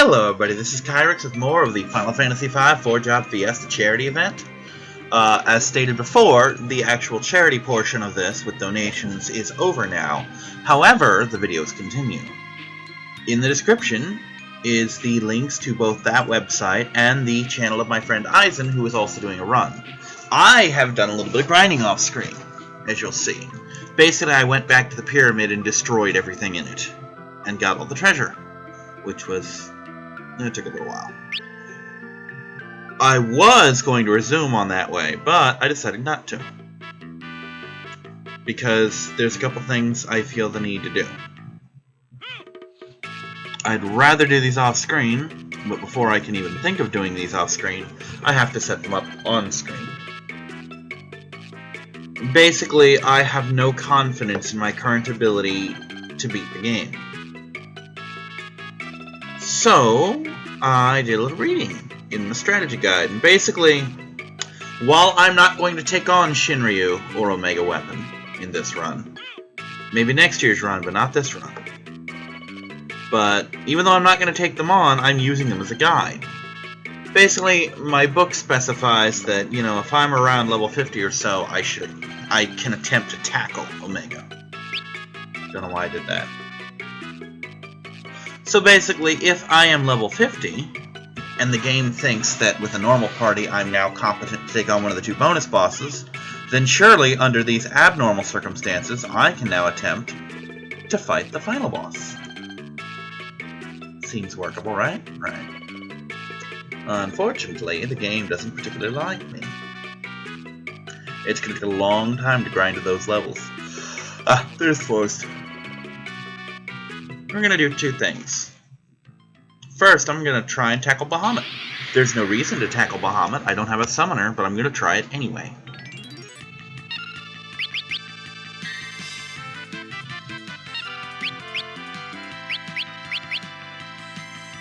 Hello everybody, this is Kyrix with more of the Final Fantasy V 4-Job Fiesta charity event. As stated before, the actual charity portion of this, with donations, is over now. However, the videos continue. In the description is the links to both that website and the channel of my friend Eisen, who is also doing a run. I have done a little bit of grinding off screen, as you'll see. Basically, I went back to the pyramid and destroyed everything in it, and got all the treasure, which was... it took a little while. I was going to resume on that way, but I decided not to. Because there's a couple things I feel the need to do. I'd rather do these off-screen, but before I can even think of doing these off-screen, I have to set them up on-screen. Basically, I have no confidence in my current ability to beat the game. So, I did a little reading in the strategy guide, and basically, while I'm not going to take on Shinryu or Omega Weapon in this run, maybe next year's run, but not this run. But even though I'm not going to take them on, I'm using them as a guide. Basically, my book specifies that, you know, if I'm around level 50 or so, I can attempt to tackle Omega. Don't know why I did that. So basically, if I am level 50, and the game thinks that with a normal party I'm now competent to take on one of the two bonus bosses, then surely, under these abnormal circumstances, I can now attempt to fight the final boss. Seems workable, right? Right. Unfortunately, the game doesn't particularly like me. It's going to take a long time to grind to those levels. There's Forest. We're going to do two things. First, I'm going to try and tackle Bahamut. There's no reason to tackle Bahamut. I don't have a summoner, but I'm going to try it anyway.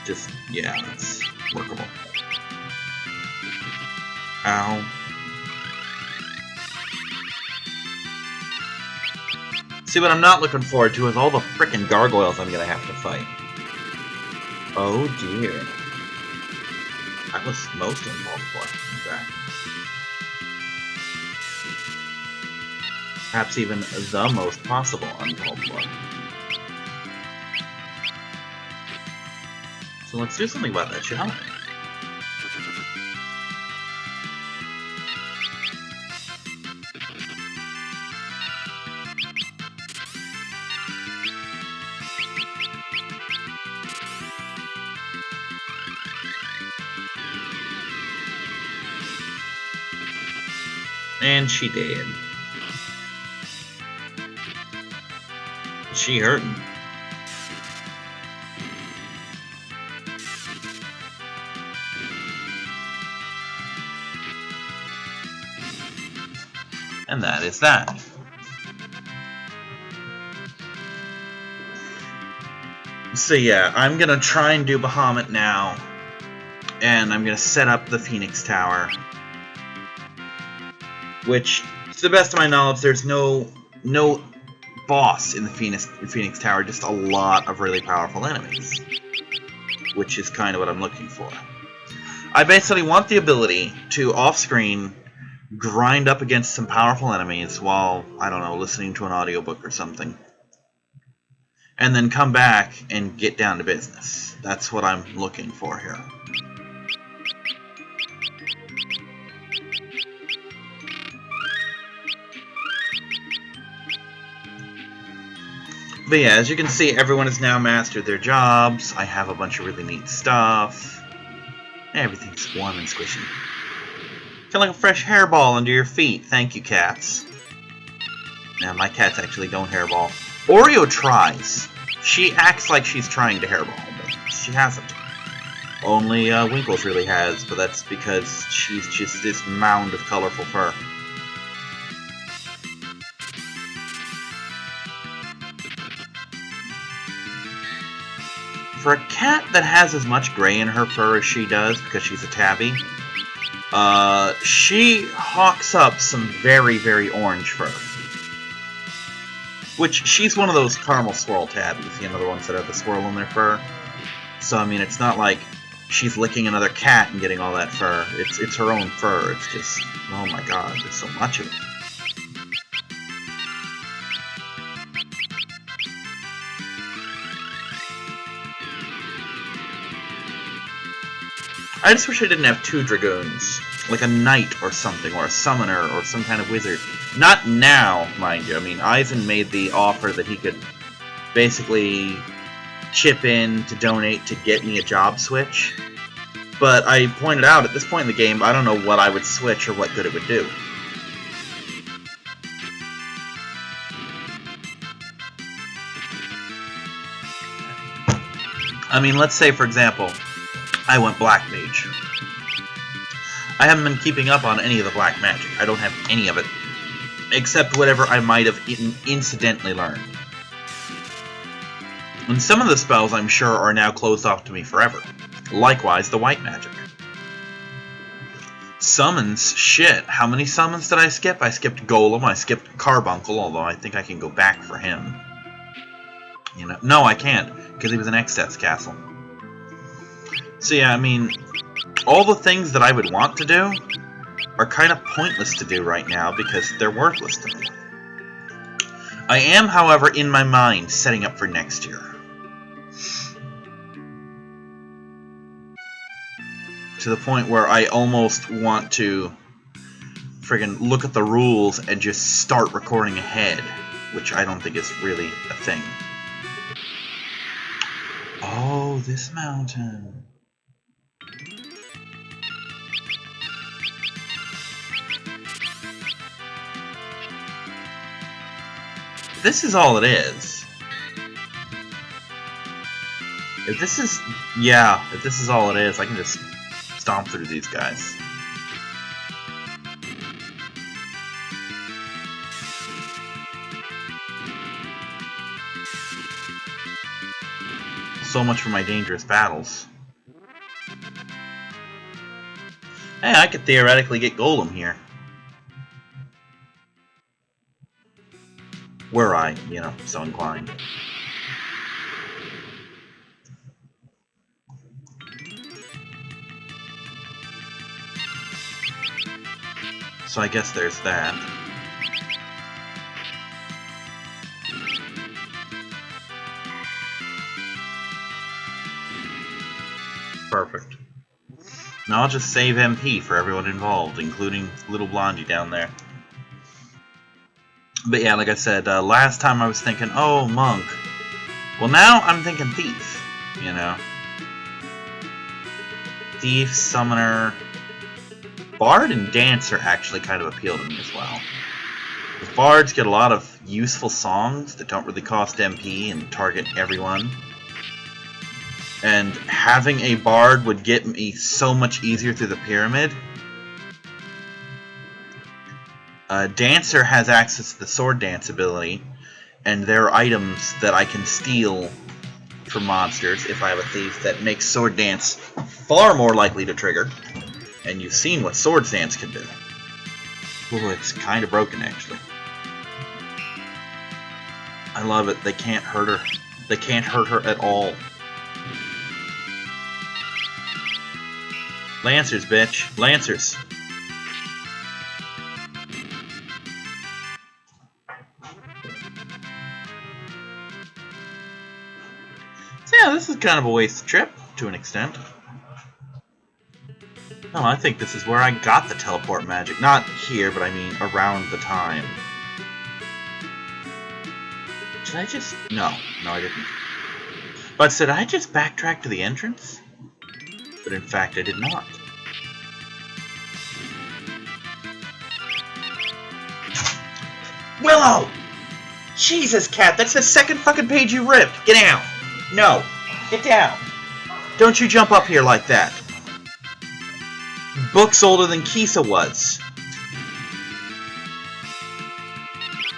Just, yeah, it's workable. Ow. See, what I'm not looking forward to is all the frickin' gargoyles I'm going to have to fight. Oh dear. That was most uncalled for, in fact. Perhaps even the most possible uncalled for. So let's do something about that, shall we? And she did. She hurting. And that is that. So yeah, I'm gonna try and do Bahamut now. And I'm gonna set up the Phoenix Tower. Which, to the best of my knowledge, there's no boss in the Phoenix Tower, just a lot of really powerful enemies. Which is kind of what I'm looking for. I basically want the ability to, off-screen, grind up against some powerful enemies while, I don't know, listening to an audiobook or something. And then come back and get down to business. That's what I'm looking for here. But yeah, as you can see, everyone has now mastered their jobs. I have a bunch of really neat stuff. Everything's warm and squishy. Feel like a fresh hairball under your feet. Thank you, cats. Now, my cats actually don't hairball. Oreo tries. She acts like she's trying to hairball, but she hasn't. Only Winkles really has, but that's because she's just this mound of colorful fur. For a cat that has as much gray in her fur as she does, because she's a tabby, she hawks up some very, very orange fur. Which, she's one of those caramel swirl tabbies, you know, the ones that have the swirl in their fur. So I mean, it's not like she's licking another cat and getting all that fur. It's her own fur. It's just, oh my god, there's so much of it. I just wish I didn't have 2 dragoons. Like a knight or something, or a summoner, or some kind of wizard. Not now, mind you. I mean, Eisen made the offer that he could basically chip in to donate to get me a job switch. But I pointed out, at this point in the game, I don't know what I would switch or what good it would do. I mean, let's say, for example, I went Black Mage. I haven't been keeping up on any of the black magic. I don't have any of it, except whatever I might have incidentally learned. And some of the spells, I'm sure, are now closed off to me forever. Likewise, the white magic. Summons? Shit. How many summons did I skip? I skipped Golem, I skipped Carbuncle, although I think I can go back for him. You know, no, I can't, because he was an Exteth's castle. So yeah, I mean, all the things that I would want to do are kind of pointless to do right now because they're worthless to me. I am, however, in my mind, setting up for next year. To the point where I almost want to friggin' look at the rules and just start recording ahead, which I don't think is really a thing. Oh, this mountain. This is all it is. If this is... yeah, if this is all it is, I can just stomp through these guys. So much for my dangerous battles. Hey, I could theoretically get Golem here. Were I, you know, so inclined. So I guess there's that. Perfect. Now I'll just save MP for everyone involved, including little Blondie down there. But yeah, like I said, last time I was thinking, oh, Monk. Well, now I'm thinking Thief, you know. Thief, Summoner... Bard and Dancer actually kind of appeal to me as well. The Bards get a lot of useful songs that don't really cost MP and target everyone. And having a Bard would get me so much easier through the pyramid. Dancer has access to the Sword Dance ability, and there are items that I can steal from monsters if I have a Thief that makes Sword Dance far more likely to trigger. And you've seen what Sword Dance can do. Ooh, it's kind of broken, actually. I love it. They can't hurt her. They can't hurt her at all. Lancers, bitch. Lancers. So yeah, this is kind of a wasted trip, to an extent. No, I think this is where I got the teleport magic. Not here, but I mean around the time. Did I just... No, I didn't. But did I just backtrack to the entrance? But in fact, I did not. Willow! Jesus, Cat, that's the second fucking page you ripped. Get down. No. Get down. Don't you jump up here like that. Book's older than Kisa was.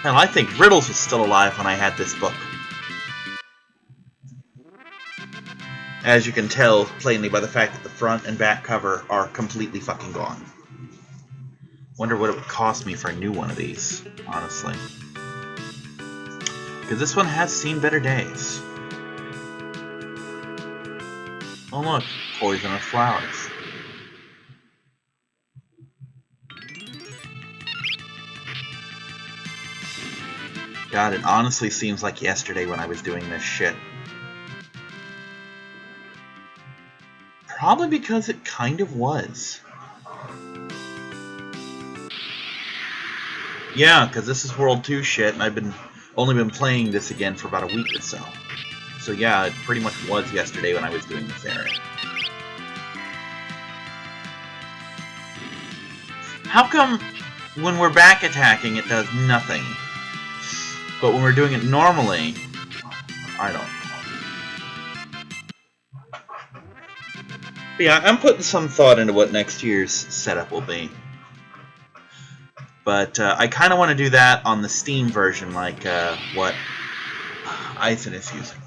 Hell, I think Riddles was still alive when I had this book. As you can tell plainly by the fact that the front and back cover are completely fucking gone. Wonder what it would cost me for a new one of these, honestly. Because this one has seen better days. Oh look, poisonous flowers. God, it honestly seems like yesterday when I was doing this shit. Probably because it kind of was. Yeah, because this is World 2 shit, and I've only been playing this again for about a week or so. So yeah, it pretty much was yesterday when I was doing this area. How come when we're back attacking it does nothing? But when we're doing it normally, I don't know. But yeah, I'm putting some thought into what next year's setup will be. But I kind of want to do that on the Steam version, like what Eisen is using.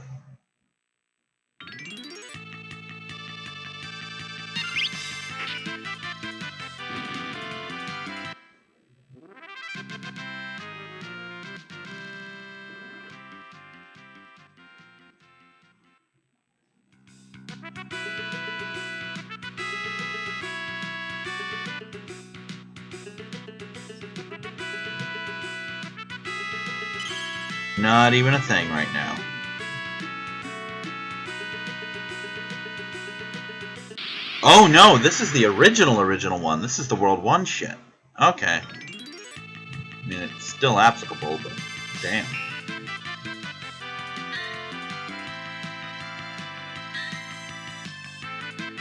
Not even a thing right now. Oh no, this is the original one. This is the World 1 shit. Okay. I mean, it's still applicable, but damn.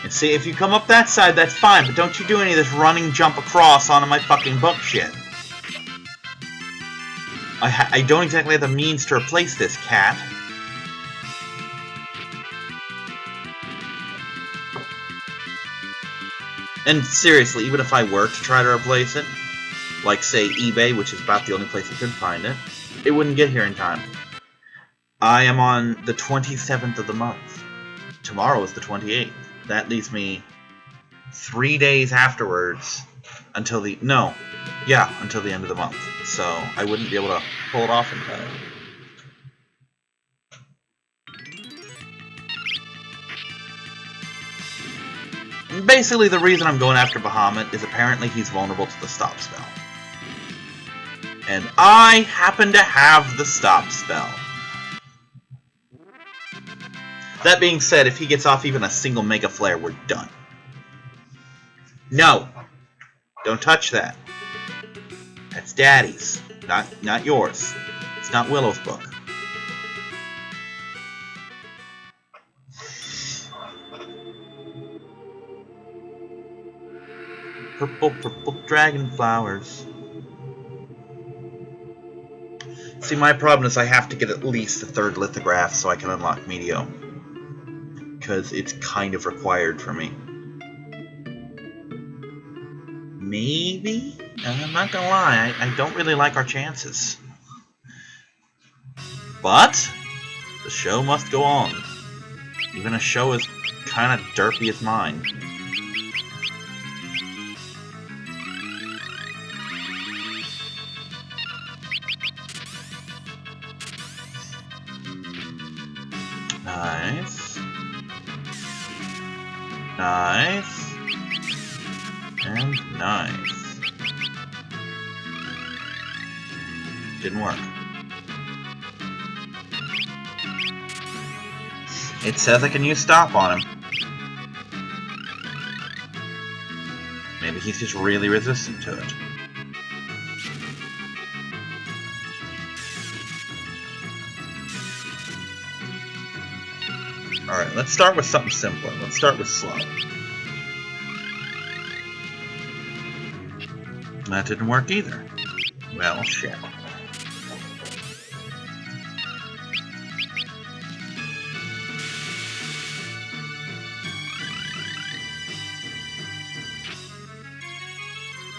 And see, if you come up that side, that's fine, but don't you do any of this running jump across onto my fucking book shit. I don't exactly have the means to replace this cat. And seriously, even if I were to try to replace it, like say eBay, which is about the only place I could find it, it wouldn't get here in time. I am on the 27th of the month. Tomorrow is the 28th. That leaves me 3 days afterwards until the end of the month. So I wouldn't be able to pull it off in time. Basically, the reason I'm going after Bahamut is apparently he's vulnerable to the stop spell. And I happen to have the stop spell. That being said, if he gets off even a single Mega Flare, we're done. No! Don't touch that. That's Daddy's, not yours. It's not Willow's book. Purple, purple dragon flowers. See, my problem is I have to get at least the 3rd lithograph so I can unlock Medio. Because it's kind of required for me. Maybe? I'm not gonna lie, I don't really like our chances. But the show must go on. Even a show as kind of derpy as mine. Nice. Nice. And nice. Didn't work. It says I can use stop on him. Maybe he's just really resistant to it. Alright, let's start with something simpler. Let's start with slow. That didn't work either. Well, shit.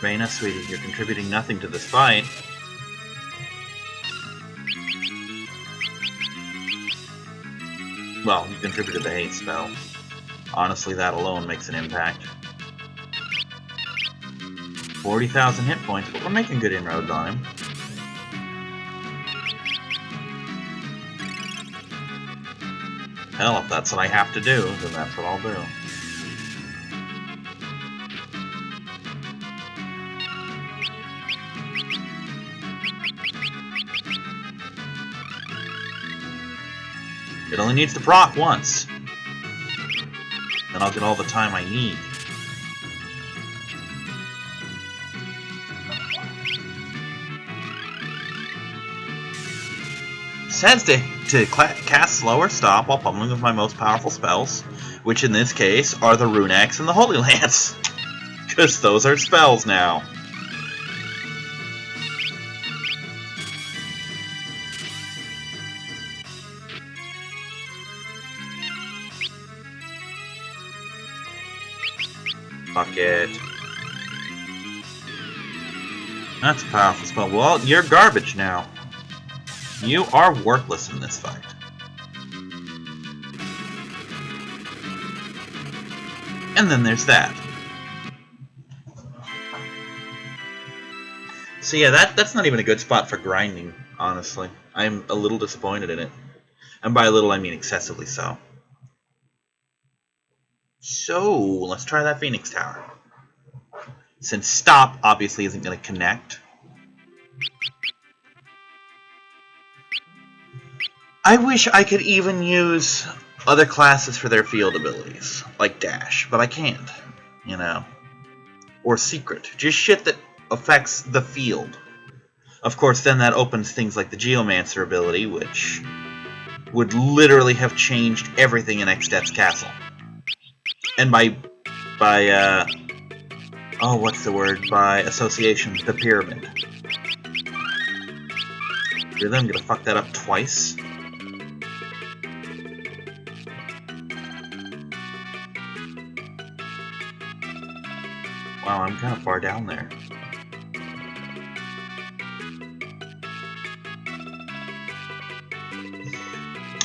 Reina, sweetie, you're contributing nothing to this fight. Well, you contributed the hate spell. Honestly, that alone makes an impact. 40,000 hit points, but we're making good inroads on him. Hell, if that's what I have to do, then that's what I'll do. It only needs to proc once. Then I'll get all the time I need. Says to cast slower stop while pummeling with my most powerful spells, which in this case are the Rune Axe and the Holy Lance. Because those are spells now. Fuck it. That's a powerful spell. Well, you're garbage now. You are worthless in this fight. And then there's that. So yeah, that's not even a good spot for grinding, honestly. I'm a little disappointed in it. And by a little, I mean excessively so. So, let's try that Phoenix Tower. Since stop obviously isn't going to connect. I wish I could even use other classes for their field abilities, like dash, but I can't, you know. Or secret. Just shit that affects the field. Of course, then that opens things like the Geomancer ability, which would literally have changed everything in Xdep's castle. And by association, the pyramid. Really, I'm gonna fuck that up twice. Wow, I'm kind of far down there.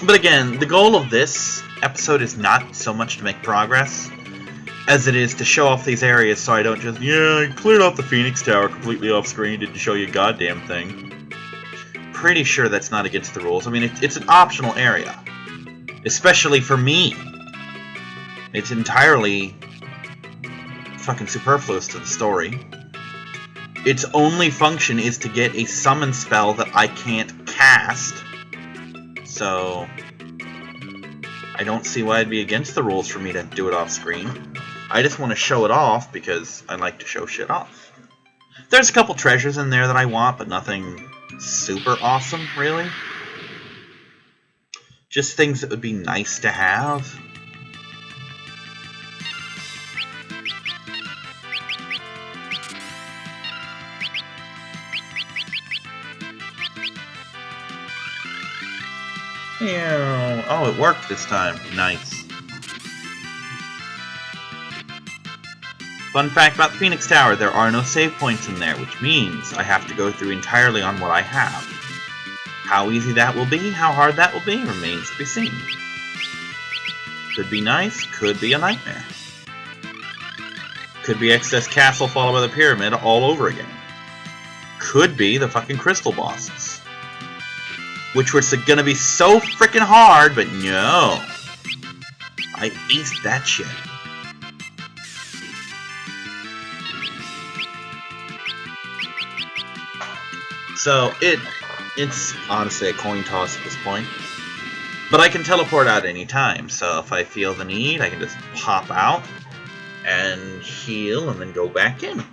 But again, the goal of this episode is not so much to make progress as it is to show off these areas so I don't just, yeah, I cleared off the Phoenix Tower completely off screen, didn't show you a goddamn thing. Pretty sure that's not against the rules. I mean, it's an optional area. Especially for me. It's entirely fucking superfluous to the story. Its only function is to get a summon spell that I can't cast. So I don't see why it'd be against the rules for me to do it off screen. I just want to show it off because I like to show shit off. There's a couple treasures in there that I want, but nothing super awesome, really. Just things that would be nice to have. Ew. Oh, it worked this time. Nice. Fun fact about the Phoenix Tower, there are no save points in there, which means I have to go through entirely on what I have. How easy that will be, how hard that will be, remains to be seen. Could be nice, could be a nightmare. Could be Excess Castle followed by the Pyramid all over again. Could be the fucking Crystal Bosses. Which were gonna be so freaking hard, but no. I aced that shit. So, it's honestly a coin toss at this point. But I can teleport out any time, so if I feel the need, I can just pop out and heal and then go back in.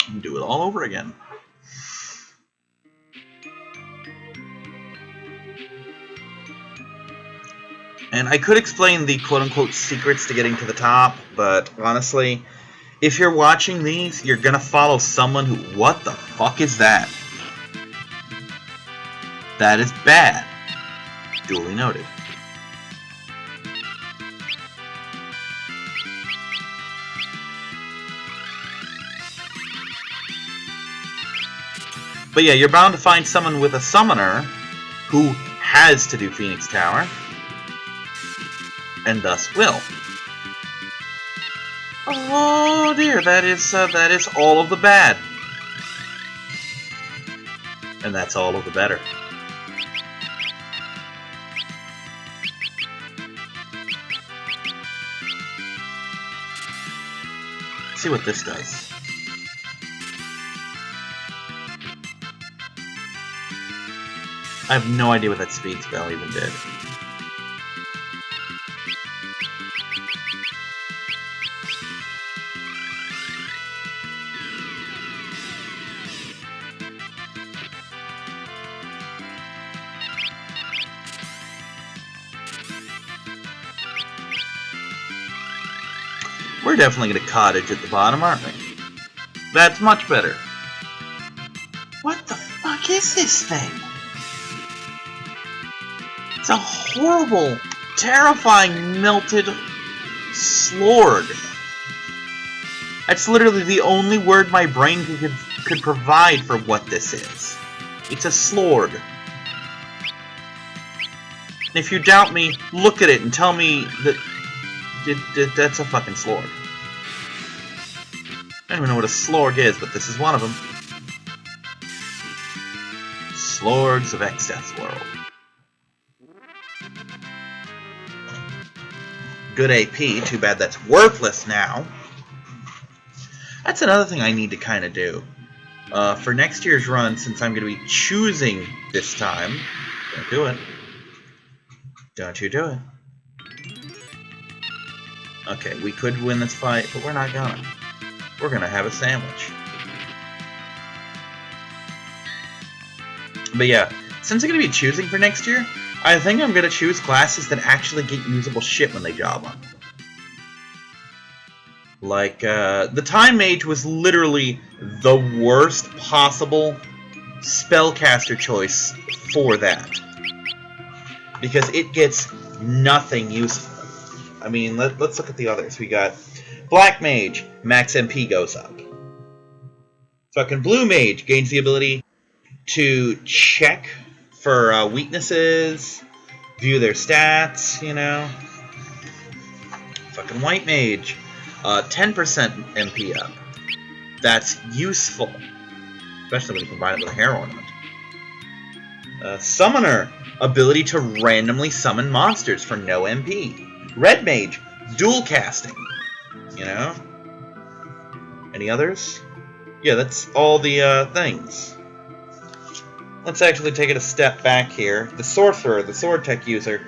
And do it all over again. And I could explain the quote-unquote secrets to getting to the top, but honestly, if you're watching these, you're gonna follow someone who... What the fuck is that? That is bad. Duly noted. But yeah, you're bound to find someone with a summoner who has to do Phoenix Tower. And thus will. Oh dear, that is all of the bad. And that's all of the better. see what this does. I have no idea what that speed spell even did. We're definitely going to cottage at the bottom, aren't we? That's much better. What the fuck is this thing? It's a horrible, terrifying, melted slord. That's literally the only word my brain could provide for what this is. It's a slord. And if you doubt me, look at it and tell me that that's a fucking slord. I don't even know what a slorg is, but this is one of them. Slorgs of Exdeath's World. Good AP, too bad that's worthless now. That's another thing I need to kind of do. For next year's run, since I'm going to be choosing this time... Don't do it. Don't you do it. Okay, we could win this fight, but we're not gonna. We're gonna have a sandwich. But yeah, since I'm gonna be choosing for next year, I think I'm gonna choose classes that actually get usable shit when they job on. Like, the Time Mage was literally the worst possible spellcaster choice for that. Because it gets nothing useful. I mean, let's look at the others. We got Black Mage, max MP goes up. Fucking Blue Mage gains the ability to check for weaknesses, view their stats, you know. Fucking White Mage, 10% MP up. That's useful, especially when you combine it with a hair ornament. Summoner, ability to randomly summon monsters for no MP. Red Mage, dual casting. You know? Any others? Yeah, that's all the things. Let's actually take it a step back here. The Sorcerer, the Sword Tech user,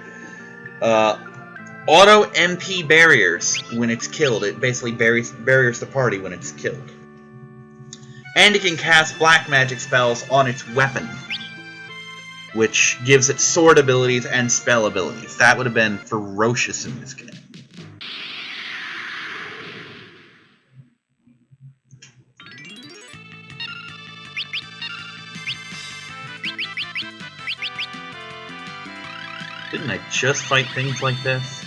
auto MP barriers when it's killed. It basically barriers the party when it's killed. And it can cast black magic spells on its weapon, which gives it sword abilities and spell abilities. That would have been ferocious in this game. Didn't I just fight things like this?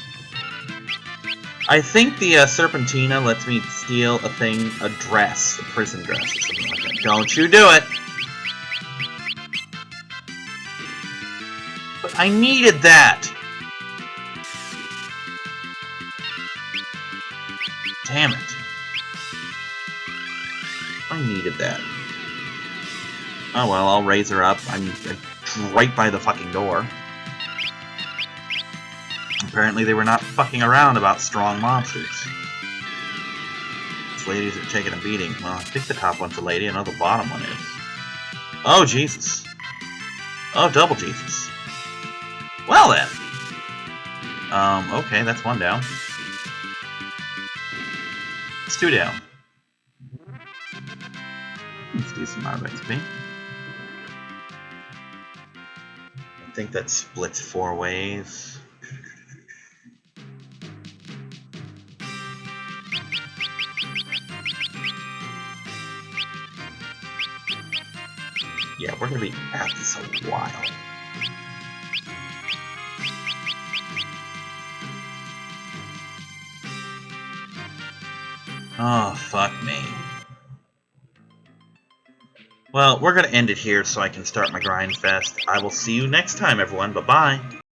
I think the Serpentina lets me steal a thing, a dress, a prison dress or something like that. Don't you do it! But I needed that! Damn it. I needed that. Oh well, I'll raise her up. I'm right by the fucking door. Apparently they were not fucking around about strong monsters. These ladies are taking a beating. Well, I think the top one's a lady, I know the bottom one is. Oh, Jesus. Oh, double Jesus. Well then. Okay, that's one down. It's two down. Let's do some amount of XP. I think that splits 4 ways. Yeah, we're gonna be at this a while. Oh, fuck me. Well, we're gonna end it here so I can start my grind fest. I will see you next time, everyone. Bye-bye.